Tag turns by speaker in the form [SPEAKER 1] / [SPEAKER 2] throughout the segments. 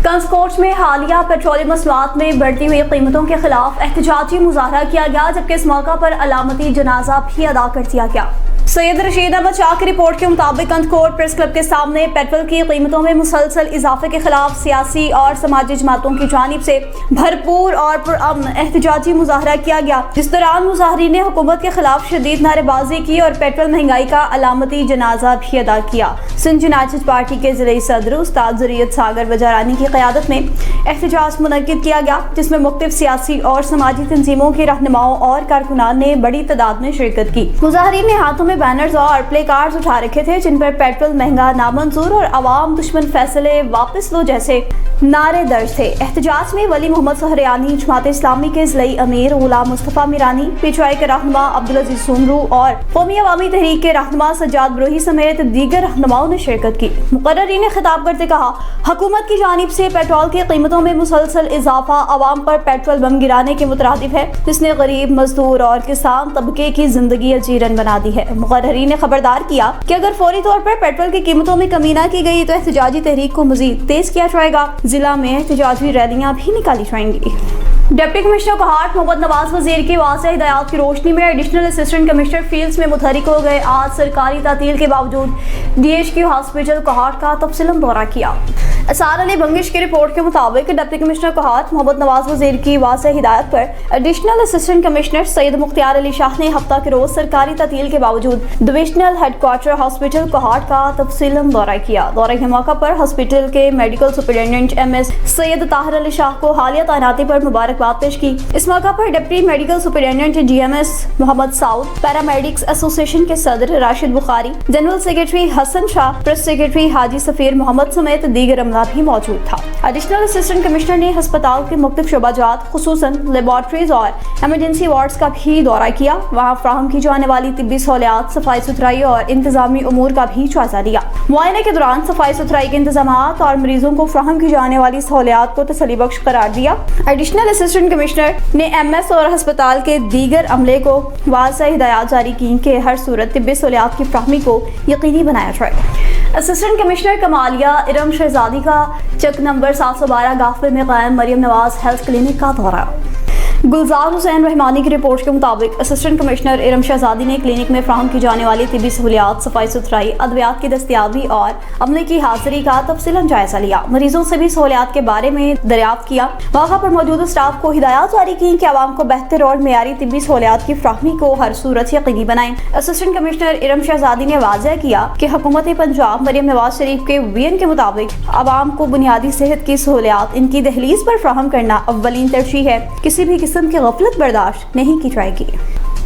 [SPEAKER 1] कंसकोट में हालिया पेट्रोलियम मसनूआत में बढ़ती हुई कीमतों के खिलाफ एहतजाजी मुजाहरा किया गया, जबकि इस मौका पर अलामती जनाजा भी अदा कर दिया गया। सैयद रशीद अहमद शाह की रिपोर्ट के मुताबिक कंसकोट प्रेस क्लब के सामने पेट्रोल की कीमतों में मुसलसल इजाफे के खिलाफ सियासी और समाजी जमातों की जानिब से भरपूर और पुरअमन एहतजाजी मुजाहरा किया गया, जिस दौरान मुजाहरीन ने हुकूमत के खिलाफ शदीद नारेबाजी की और पेट्रोल महंगाई का अलामती जनाजा भी अदा किया। सिंध यूनाइटेड पार्टी के ज़िले सदर उस्ताद ज़ुरियत सागर बजारानी की क़यादत में एहतजाज मुनक्किद किया गया, जिसमें मुख्तलिफ सियासी और समाजी तंजीमों के रहनुमाओं और कारकुनान ने बड़ी तादाद में शिरकत की। मुजाहरीन ने हाथों में बैनर्स और प्ले कार्ड्स उठा रखे थे, जिन पर पेट्रोल महंगा नामंजूर और अवाम दुश्मन फैसले वापस लो जैसे नारे दर्ज थे। एहतजाज में वली मोहम्मद सहरियानी, जमात इस्लामी के ज़िले अमीर गुलाम मुस्तफ़ा मीरानी, पीटीआई के रहनुमा अब्दुल अजीज सुमरू और कौमी अवामी तहरीक के रहनुमा सज्जाद ब्रोही समेत दीगर रहनुमाओं ने शिरकत की। मुकर्ररीन ने खिताब करते कहा, हुकूमत की जानिब से पेट्रोल की कीमतों में मुसलसल इजाफा अवाम पर पेट्रोल बम गिराने के मुतरादिफ है, जिसने गरीब, मजदूर और किसान तबके की जिंदगी अजीरन बना दी है। मुकर्ररीन ने खबरदार किया कि अगर फौरी तौर पर पेट्रोल की कीमतों में कमी न की गई तो एहतजाजी तहरीक को मजीद तेज किया जाएगा। जिला में एहतजाजी रैलियां भी निकाली जाएंगी। डिप्टी कमिश्नर कोहाट मोहम्मद नवाज वजीर की वाज़ेह हिदायत की रोशनी में एडिशनल असिस्टेंट कमिश्नर फील्ड्स में मुतहरिक हो गए। आज सरकारी तातील के बावजूद DHQ हॉस्पिटल कोहाट का तफसीलन दौरा किया। असार अली बंगिश की रिपोर्ट के मुताबिक डिप्टी कमिश्नर कोहाट मोहम्मद नवाज वजीर की वाज़ेह हिदायत पर additional assistant commissioner Syed Mukhtiar Ali Shah ने हफ्ता के रोज सरकारी तातील के बावजूद डिविजनल हेडक्वार्टर हॉस्पिटल कोहाट का तफसीलन दौरा किया। दौरे के मौका पर हॉस्पिटल के medical superintendent MS Syed Tahir Ali Shah को हालिया तैनाती पर मुबारकबाद पेश की। इस मौका पर deputy medical superintendent DMS Mohammad Saud, paramedics association के सदर Rashid Bukhari, general secretary Hasan Shah, press secretary Haji Safir Mohammad समेत दीगर अमला भी मौजूद था। एडिशनल असिस्टेंट कमिश्नर ने अस्पताल के मुख्तलिफ शोबाजात खुसूसन लेबॉर्ट्रीज और एमरजेंसी वार्ड्स का भी दौरा किया। वहाँ फ्राहम की जाने वाली तिब्बी सहूलियात, सफाई सुथराई और इंतजामी उमूर का भी जायजा लिया। मुआयने के दौरान सफाई सुथराई के इंतजामात और मरीजों को फ्राहम की जाने वाली सहूलियात को तसल्ली बख्श करार दिया। एडिशनल असिस्टेंट कमिश्नर ने MS और अस्पताल के दीगर अमले को वाज़ेह हिदायत जारी की कि हर सूरत तिब्बी सहूलियात की फ्राहमी को यकीनी बनाया जाए। असिस्टेंट कमिश्नर कमालिया इरम शहजादी का चक नंबर 712 गाफिल में कायम मरियम नवाज हेल्थ क्लिनिक का दौरा। गुलजार हुसैन रहमानी की रिपोर्ट के मुताबिक असिस्टेंट कमिश्नर इरम शहजादी ने क्लिनिक में फ्राहम की जाने वाली तिब्बी सहूलियात, सफाई सुथराई, अद्वियात की दस्तियाबी और अमले की हाजिरी का तफसीलन जायजा लिया। मरीजों से भी सहूलियात के बारे में दरियाफ्त किया। मौका पर मौजूद स्टाफ को हिदायत जारी की कि आवाम को बेहतर और मेयारी तिब्बी सहूलियात की फ्राहमी को हर सूरत यकीनी बनाएं। असिस्टेंट कमिश्नर इरम शहजादी ने वाज़ेह किया कि हुकूमत पंजाब मरियम नवाज शरीफ के विजन के मुताबिक आवाम को बुनियादी सेहत की सहूलियात इनकी दहलीज पर फ्राहम करना अव्वलीन तरजीह है। किसी भी किस्म की गफलत बर्दाश्त नहीं की जाएगी।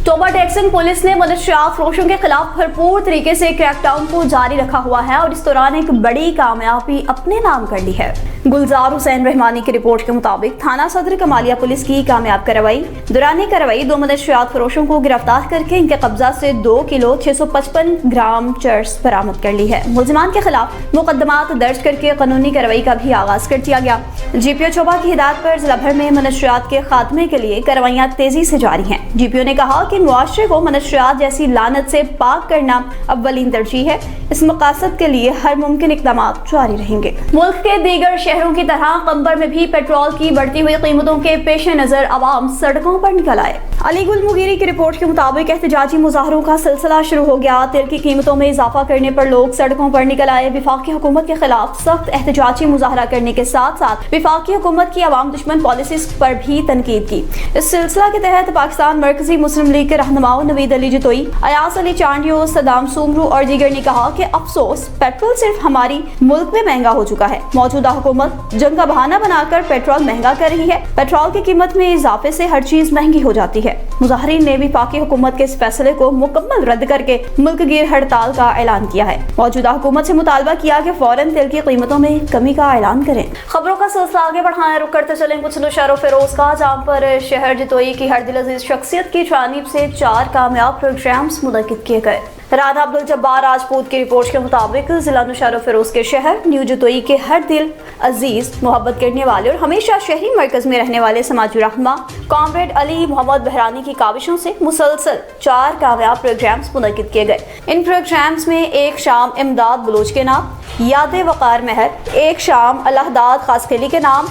[SPEAKER 1] तोबा टैक्सन पुलिस ने मनशियात फरोशों के खिलाफ भरपूर तरीके से क्रैकडाउन को जारी रखा हुआ है और इस दौरान एक बड़ी कामयाबी अपने नाम कर ली है। गुलजार हुसैन रहमानी की रिपोर्ट के मुताबिक थाना सदर कमालिया पुलिस की कामयाब कार्रवाई दौरान कार्रवाई 2 मनशियात फरोशों को गिरफ्तार करके इनके कब्जा से 2 किलो 655 ग्राम चर्स बरामद कर ली है। मुलजिमान के खिलाफ मुकदमात दर्ज करके कानूनी कार्रवाई का भी आगाज कर दिया गया। GPO चोबा की हिदायत पर जिला भर में मनशियात के खात्मे के लिए कार्रवाइयां तेजी से जारी हैं। GPO ने कहा कि मुआशरे को मनशियात जैसी लानत से पाक करना अव्वलीन तरजीह है। इस मकसद के लिए हर मुमकिन इक़दाम जारी रहेंगे। मुल्क के दीगर शहरों की तरह कंबर में भी पेट्रोल की बढ़ती हुई कीमतों के पेश नजर आवाम सड़कों पर निकल आए। अली गुल मुगीरी की रिपोर्ट के मुताबिक एहतजाजी मुजाहरों का सिलसिला शुरू हो गया। तेल की कीमतों में इजाफा करने पर लोग सड़कों पर निकल आए। विफाकी हुकूमत के खिलाफ सख्त एहतजाजी मुजाहरा करने के साथ साथ विफाकी हुकूमत की अवाम दुश्मन पॉलिसीज पर भी तनकीद की। इस सिलसिला के तहत पाकिस्तान मरकजी मुस्लिम लीग के रहनुमाओं नवीद अली जतोई, अयास अली चांडियो, सदाम सुमरू और दीगर ने कहा कि अफसोस पेट्रोल सिर्फ हमारी मुल्क में महंगा हो चुका है। मौजूदा हुकूमत जंग का बहाना बनाकर पेट्रोल महंगा कर रही है। पेट्रोल की कीमत में इजाफे से हर चीज महंगी हो जाती है। मुजाहरीन ने विफाकी हुकूमत के इस फैसले को मुकम्मल रद्द करके मुल्क गिर हड़ताल का ऐलान किया है। मौजूदा हुकूमत से मुतालबा किया कि फौरन तेल की कीमतों में कमी का ऐलान करें। खबरों का सिलसिला आगे बढ़ाएं, रुक करते चले कुछ शहर फेरोज का, जहाँ पर शहर जतोई की हर दिल अजीज शख्सियत की जानिब से 4 कामयाब प्रोग्राम्स मुनक्किद किए गए। राना अब्दुल जब्बार राजपूत की रिपोर्ट के मुताबिक जिला नुशैर फिरोज के शहर न्यू जतोई के हर दिल अजीज मोहब्बत करने वाले और हमेशा शहरी मरकज में रहने वाले समाजी रहनुमा कॉमरेड अली मोहम्मद बहरानी की काविशों से मुसलसल 4 कामयाब प्रोग्राम्स मुनक्किद किए गए। इन प्रोग्राम्स में एक शाम इमदाद बलोच के नाम, याद वकार महर, एक शाम अल्लाहदाद खासखेली के नाम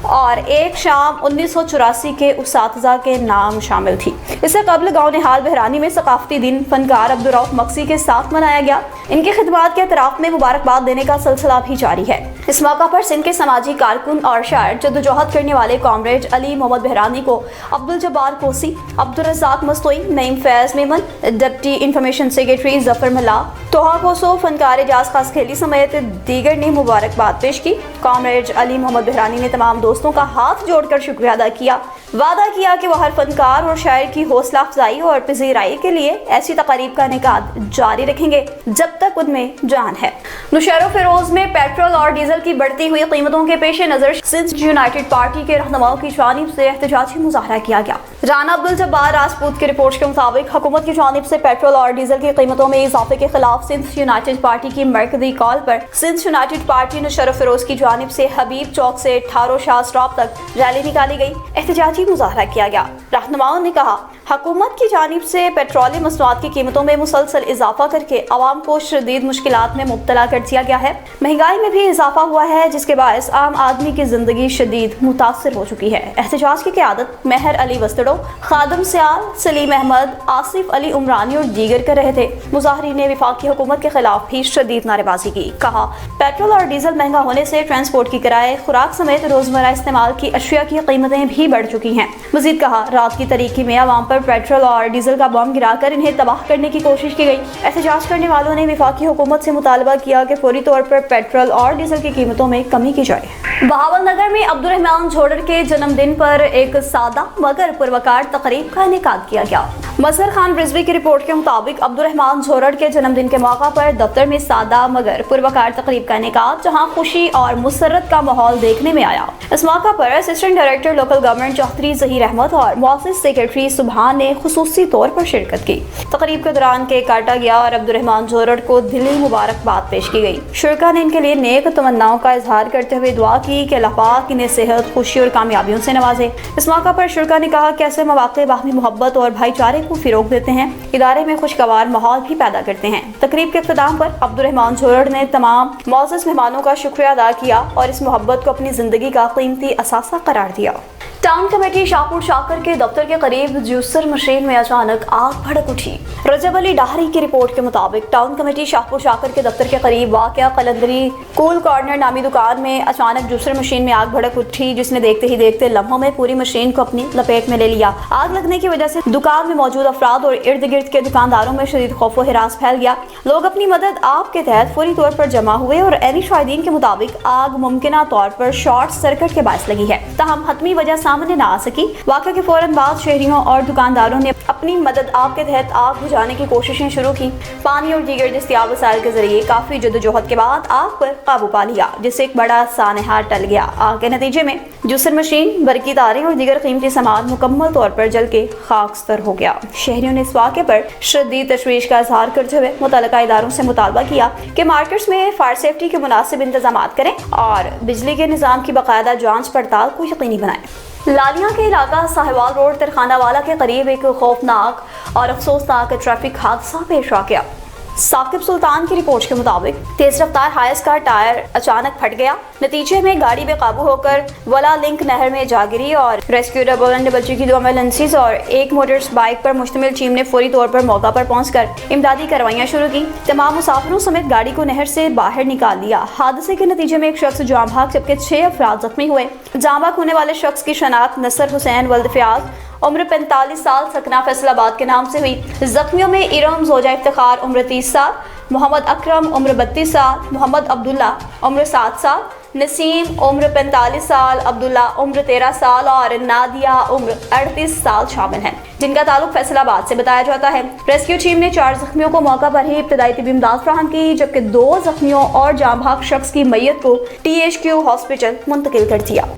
[SPEAKER 1] और एक शाम 1984 के उसातिज़ा के नाम शामिल थी। इससे कबल गाँव निहाल बहरानी में सकाफती दिन फनकार अब्दुर्रऊफ मक्सी के साथ मनाया गया। इनकी खिदमात के एतराफ़ में मुबारकबाद देने का सिलसिला भी जारी है। इस मौका पर सिंध के समाजी कारकुन और शायर जद्दोजहद करने वाले कॉमरेड अली मोहम्मद बहरानी को Abdul Jabbar Kosi, Abdul Razzaq Mastoi, Naeem Faiz Memon, deputy information secretary Zafar Malla, Toha Koso, फनकार एजाज खासखेली समेत दीगर ने मुबारकबाद पेश की। कॉमरेड अली मोहम्मद बहरानी ने तमाम दोस्तों का हाथ जोड़कर शुक्रिया अदा किया। वादा किया कि वह हर फनकार और शायर की हौसला अफजाई और पजीराई के लिए ऐसी तकारीब का इनेकाद जारी रखेंगे जब तक उनमें जान है। नुशैर फिरोज में पेट्रोल और डीजल की बढ़ती हुई कीमतों के पेश नजर सिंध यूनाइटेड पार्टी के रहनुमाओं की जानिब से एहतजाजी मुजाहरा किया गया। राना अब्दुल जब्बार राजपूत की रिपोर्ट के मुताबिक हुकूमत की जानिब से पेट्रोल और डीजल की कीमतों में इजाफे के खिलाफ सिंध यूनाइटेड पार्टी की मरकजी कॉल पर सिंध यूनाइटेड पार्टी नुशैर फिरोज की जानिब से हबीब चौक से ठारो शाह स्टॉप तक रैली निकाली गई, एहतजाजी मुजाहरा किया गया। रहनुमाओं ने कहा, हुकूमत की जानिब से पेट्रोलियम मसनूआत की कीमतों में मुसलसल इजाफा करके अवाम को शदीद मुश्किलात में मुब्तला कर दिया गया है। महंगाई में भी इजाफा हुआ है, जिसके बायस आम आदमी की जिंदगी शदीद मुतासर हो चुकी है। एहतजाज की क़यादत महर अली वस्तड़ो, खादम सियाल, सलीम अहमद, आसिफ अली उमरानी और दीगर कर रहे थे। मुजाहरीन ने वफाकी हुकूमत के खिलाफ भी शदीद नारेबाजी की। कहा, पेट्रोल और डीजल महंगा होने से ट्रांसपोर्ट की किराए, खुराक समेत रोजमर्रा इस्तेमाल की अशिया की कीमतें भी बढ़ चुकी हैं। मजीद कहा, रात की तारीकी में अवाम पर पेट्रोल और डीजल का बम गिराकर इन्हें तबाह करने की कोशिश की गई। एहतजाज करने वालों ने वफाकी हुकूमत से मुतालबा किया कि फौरी तौर पर पेट्रोल और डीजल की कीमतों में कमी की जाए। बहावलनगर में अब्दुर्रहमान झोडर के जन्मदिन पर एक सादा मगर पुरवकार तकरीब का इनेकाद किया गया। मजहर खान रिजवी की रिपोर्ट के मुताबिक अब्दुर्रहमान झोडर के जन्मदिन के मौका पर दफ्तर में सादा मगर पुरवकार तकरीब का इनेकाद, जहां खुशी और मुसरत का माहौल देखने में आया। इस मौका पर assistant director local government Chaudhry Zaheer Ahmed और मुअस्सिस सेक्रेटरी सुबहान ने खुसूसी तौर पर शिरकत की। तकरीब के दौरान केक काटा गया और अब्दुर्रहमान झोडर को दिली मुबारकबाद पेश की गई। शुरका ने इनके लिए नेक तमन्नाओं का इजहार करते हुए दुआ की कि अल्लाह पाक इन्हें सेहत, खुशी और कामयाबियों से नवाजे। इस मौका पर शुरका ने कहा कि ऐसे मौके बाहमी मोहब्बत और भाईचारे को फिरोग देते हैं, इदारे में खुशगवार माहौल भी पैदा करते हैं। तकरीब के इख्तिताम पर अब्दुर्रहमान झोडर ने तमाम मौजूद मेहमानों का शुक्रिया अदा किया और इस मोहब्बत को अपनी जिंदगी का कीमती असासा करार दिया। टाउन कमेटी शाहपुर शाकर के दफ्तर के करीब जूसर मशीन में अचानक आग भड़क उठी। रजब अली डाहरी की रिपोर्ट के मुताबिक टाउन कमेटी शाहपुर शाकर के दफ्तर के करीब वाक़या कलंदरी कूल कॉर्नर नामी दुकान में अचानक जूसर मशीन में आग भड़क उठी, जिसने देखते ही देखते लम्हों में पूरी मशीन को अपनी लपेट में ले लिया। आग लगने की वजह से दुकान में मौजूद अफराद और इर्द गिर्द के दुकानदारों में शदीद खौफ व हिरास फैल गया। लोग अपनी मदद आप के तहत फौरी तौर पर जमा हुए और एनी शाहिदीन के मुताबिक आग मुमकिना तौर पर शॉर्ट सर्किट के बायस लगी है, ताहम हतमी वजह सामने न आ सकी। वाक़या के फौरन बाद शहरियों और दुकानदारों ने अपनी मदद आप के तहत आग बुझाने की कोशिशें शुरू की। पानी और दीगर दस्तियाब वसाइल के जरिए काफी जद्दोजहद के बाद आग पर काबू पा लिया, जिससे एक बड़ा सानहा टल गया। आग के नतीजे में जूसर मशीन, बरकी तारें और दीगर कीमती सामान मुकम्मल तौर पर जल के खाकस्तर हो गया। शहरियों ने इस वाक़े पर शदीद तशवीश का इजहार करते हुए मुतल्लिका इदारों से मुतालबा किया कि मार्केट्स में फायर सेफ्टी के मुनासिब इंतजाम करें और बिजली के निज़ाम की बाकायदा जांच पड़ताल को यकीनी बनाएं। लालिया के इलाका साहिवाल रोड तरखानावाला के करीब एक खौफनाक और अफसोसनाक ट्रैफिक हादसा पेश आ गया। साकिब सुल्तान की रिपोर्ट के मुताबिक तेज रफ्तार हाइस का टायर अचानक फट गया। नतीजे में गाड़ी बेकाबू होकर वला लिंक नहर में जा गिरी और रेस्क्यू डबल एंड डबल जी की 2 एम्बुलेंसेज और एक मोटर्स बाइक पर मुश्तमिल टीम ने फौरी तौर पर मौका पर पहुंचकर इमदादी कार्रवाइयां शुरू की। तमाम मुसाफिरों समेत गाड़ी को नहर से बाहर निकाल लिया। हादसे के नतीजे में एक शख्स जाम भाग जबकि 6 अफराद जख्मी हुए। जाम भाग होने वाले शख्स की शनाख्त नसर हुसैन वल्द फयाज उम्र 45 साल सकना फैसलाबाद के नाम से हुई। जख्मियों में इरम जोजा इफ्तिखार उम्र 30 साल, मोहम्मद अकरम उम्र 32 साल, मोहम्मद अब्दुल्ला उम्र 7 साल, नसीम उम्र 45 साल, अब्दुल्ला उम्र 13 साल और नादिया उम्र 38 साल शामिल हैं, जिनका ताल्लुक फैसलाबाद से बताया जाता है। रेस्क्यू टीम ने 4 जख्मियों को मौका पर ही इब्तदाई तिब्बी इमदाद फराहम की, जबकि 2 जख्मियों और जाम भाग शख्स की मैयत को THQ हॉस्पिटल मुंतकिल कर दिया।